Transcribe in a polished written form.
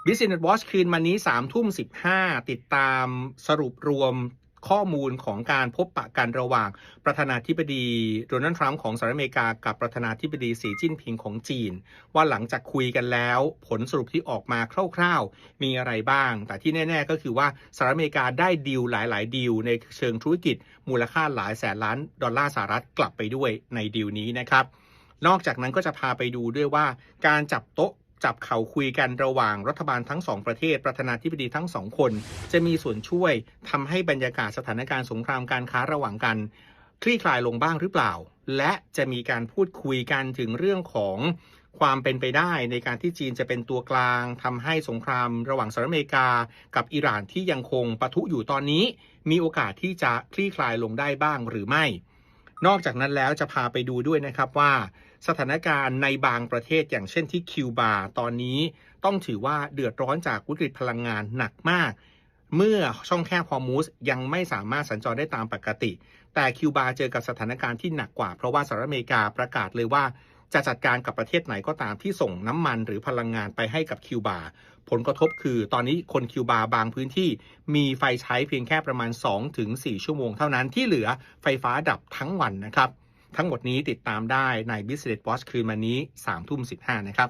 Business Watch คืนวันนี้3:15 ติดตามสรุปรวมข้อมูลของการพบปะกันระหว่างประธานาธิบดีโดนัลด์ทรัมป์ของสหรัฐอเมริกากับประธานาธิบดีสีจิ้นผิงของจีนว่าหลังจากคุยกันแล้วผลสรุปที่ออกมาคร่าวๆมีอะไรบ้างแต่ที่แน่ๆก็คือว่าสหรัฐอเมริกาได้ดีลหลายๆดีลในเชิงธุรกิจมูลค่าหลายแสนล้านดอลลาร์สหรัฐกลับไปด้วยในดีลนี้นะครับนอกจากนั้นก็จะพาไปดูด้วยว่าการจับเข่าคุยกันระหว่างรัฐบาลทั้งสองประเทศประธานาธิบดีทั้งสองคนจะมีส่วนช่วยทำให้บรรยากาศสถานการณ์สงครามการค้าระหว่างกันคลี่คลายลงบ้างหรือเปล่าและจะมีการพูดคุยกันถึงเรื่องของความเป็นไปได้ในการที่จีนจะเป็นตัวกลางทำให้สงครามระหว่างสหรัฐอเมริกากับอิหร่านที่ยังคงปะทุอยู่ตอนนี้มีโอกาสที่จะคลี่คลายลงได้บ้างหรือไม่นอกจากนั้นแล้วจะพาไปดูด้วยนะครับว่าสถานการณ์ในบางประเทศอย่างเช่นที่คิวบาตอนนี้ต้องถือว่าเดือดร้อนจากวิกฤตพลังงานหนักมากเมื่อช่องแคบฮอร์มุซยังไม่สามารถสัญจรได้ตามปกติแต่คิวบาเจอกับสถานการณ์ที่หนักกว่าเพราะว่าสหรัฐอเมริกาประกาศเลยว่าจะจัดการกับประเทศไหนก็ตามที่ส่งน้ำมันหรือพลังงานไปให้กับคิวบาผลกระทบคือตอนนี้คนคิวบาบางพื้นที่มีไฟใช้เพียงแค่ประมาณ 2-4 ชั่วโมงเท่านั้นที่เหลือไฟฟ้าดับทั้งวันนะครับทั้งหมดนี้ติดตามได้ใน Business Watch คืนวันนี้3:15 นะครับ